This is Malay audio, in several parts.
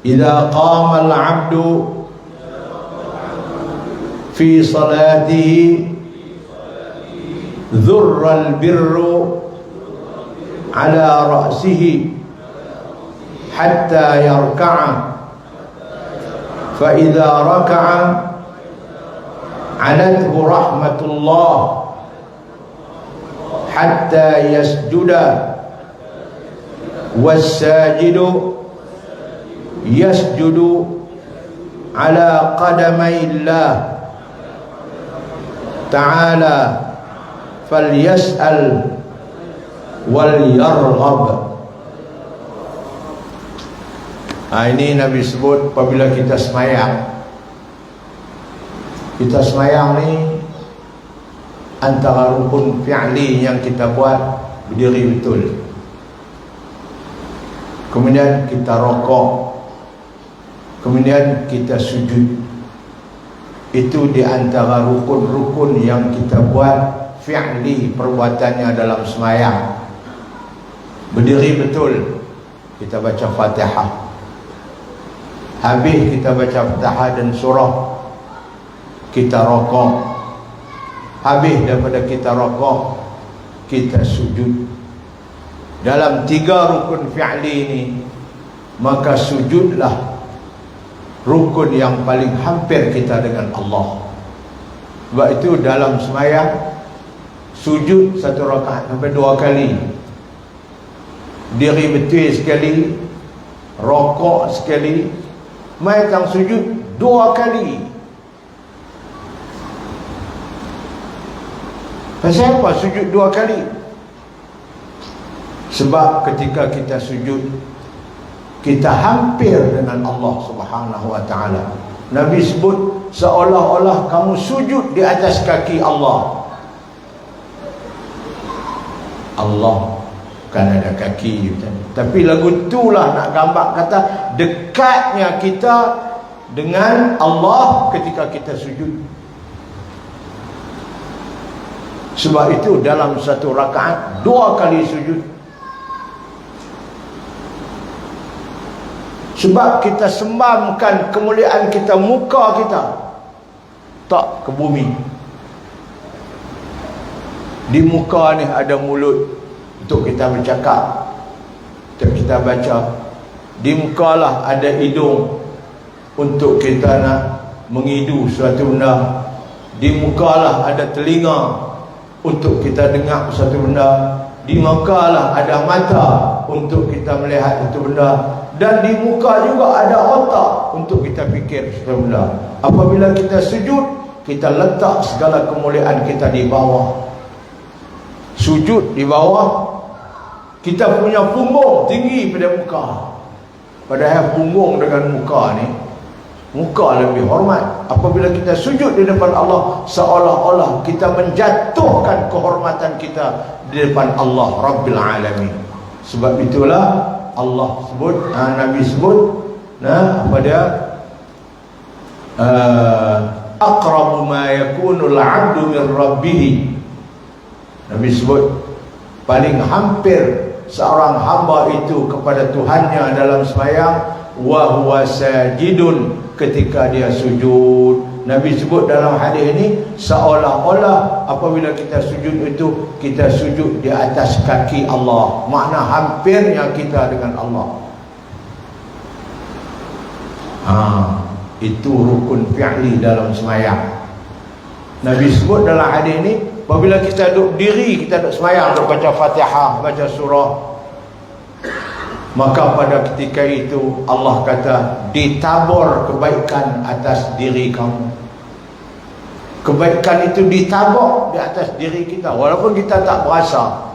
idza qama al-'abdu fi salatihi dhurra al-birru ala ra'sihi hatta yarka'a fa idza raka'a 'alathu rahmatullah hatta yasjuda was-sajidu yasjudu ala qadamayillah ta'ala falyas'al wal yarghab. Ini Nabi sebut apabila kita semayang. Kita semayang ni antara rukun fi'li yang kita buat berdiri betul, kemudian kita rokok, kemudian kita sujud. Itu di antara rukun-rukun yang kita buat fi'li, perbuatannya dalam semayang. Berdiri betul, kita baca Fatihah, habis kita baca Fatihah dan surah, kita rokok, habis daripada kita rokok kita sujud. Dalam 3 rukun fi'li ini, maka sujudlah rukun yang paling hampir kita dengan Allah. Sebab itu dalam semayang sujud 1 rakaat sampai 2 kali, diri betul sekali, rokok sekali, mai tang sujud 2 kali. Pasal apa sujud 2 kali? Sebab ketika kita sujud, kita hampir dengan Allah Subhanahu wa ta'ala. Nabi sebut seolah-olah kamu sujud di atas kaki Allah. Allah kan ada kaki, tapi lagu itulah nak gambar kata dekatnya kita dengan Allah ketika kita sujud. Sebab itu dalam 1 rakaat 2 kali sujud. Sebab kita sembamkan kemuliaan kita, muka kita tak ke bumi. Di muka ni ada mulut untuk kita bercakap, untuk kita baca. Di muka lah ada hidung untuk kita nak mengidu suatu benda. Di muka lah ada telinga untuk kita dengar suatu benda. Di muka lah ada mata untuk kita melihat suatu benda. Dan di muka juga ada otak untuk kita fikir suatu benda. Apabila kita sujud, kita letak segala kemuliaan kita di bawah. Sujud di bawah. Kita punya punggung tinggi pada muka, padahal punggung dengan muka ni, muka lebih hormat. Apabila kita sujud di depan Allah, seolah-olah kita menjatuhkan kehormatan kita di depan Allah Rabbil Alamin. Sebab itulah Allah sebut, Nabi sebut, apa dia, aqrabu ma yakunul 'abdu min rabbih. Nabi sebut paling hampir seorang hamba itu kepada Tuhannya dalam sembahyang, wa huwa sajidun, ketika dia sujud. Nabi sebut dalam hadis ini seolah-olah apabila kita sujud itu, kita sujud di atas kaki Allah. Makna hampirnya kita dengan Allah. Itu rukun fi'li dalam sembahyang. Nabi sebut dalam hadis ini, apabila kita duduk diri, kita duduk sembahyang, duduk baca Fatihah, baca surah, maka pada ketika itu Allah kata ditabur kebaikan atas diri kamu. Kebaikan itu ditabur di atas diri kita walaupun kita tak berasa.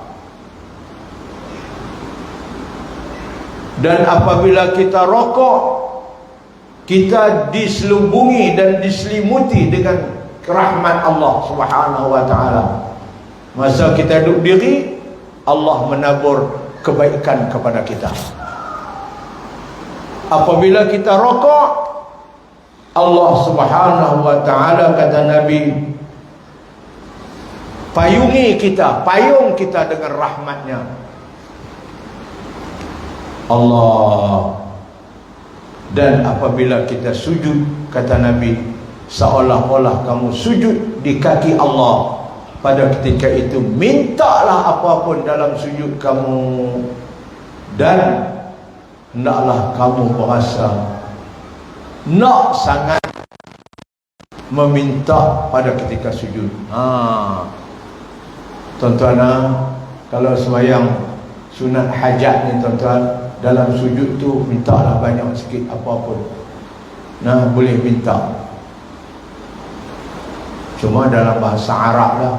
Dan apabila kita rokok, kita diselubungi dan diselimuti dengan rahmat Allah Subhanahu wa ta'ala. Masa kita duduk diri, Allah menabur kebaikan kepada kita. Apabila kita rokok, Allah Subhanahu wa ta'ala, kata Nabi, payungi kita, payung kita dengan rahmatnya. Allah Dan apabila kita sujud, kata Nabi, seolah-olah kamu sujud di kaki Allah. Pada ketika itu mintalah apapun dalam sujud kamu, dan hendaklah kamu berasa nak sangat meminta pada ketika sujud. Tuan-tuan, kalau sembahyang sunat hajat ni tuan-tuan, dalam sujud tu mintalah banyak sikit apapun. Boleh minta. Cuma dalam bahasa Arab lah,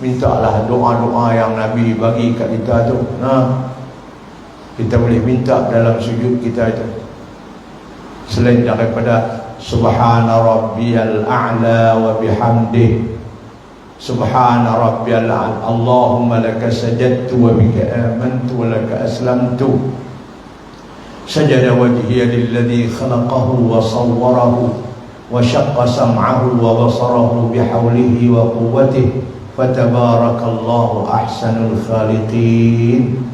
mintalah doa-doa yang Nabi bagi kat kita tu. Kita boleh minta dalam sujud kita itu, selain daripada Subhana rabbiyal a'la wa bihamdih, Subhana rabbiyal a'la, Allahumma laka sajadtu wa bika amantu wa laka aslamtu, sajada wajhiya lilladhi khalaqahu wa sawwarahu wa syaqqa sam'ahu wa basarahu bihawlihi wa quwwatihi, fatabarakallahu ahsanul khaliqin.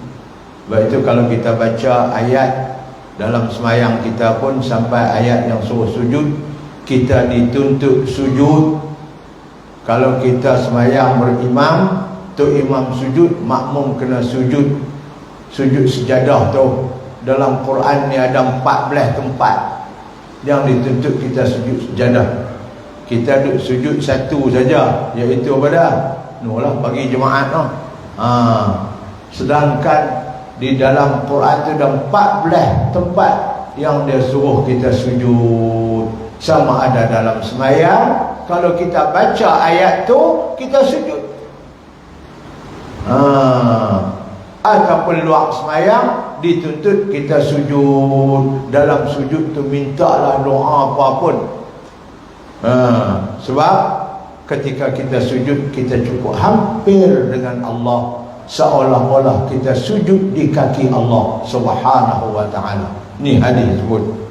Baik, itu kalau kita baca ayat dalam semayang kita pun sampai ayat yang suruh sujud, kita dituntut sujud. Kalau kita semayang berimam, tu imam sujud, makmum kena sujud. Sujud sejadah tu dalam Quran ni ada 14 tempat yang dituntut kita sujud sejadah. Kita duduk sujud satu saja, iaitu pada bagi jemaat sedangkan di dalam Quran tu ada 14 tempat yang dia suruh kita sujud. Sama ada dalam semayang, kalau kita baca ayat tu kita sujud, ataupun luar semayang dituntut kita sujud. Dalam sujud tu mintalah doa apapun. Sebab ketika kita sujud, kita cukup hampir dengan Allah, seolah-olah kita sujud di kaki Allah Subhanahu wa ta'ala. Ni hadis sebut.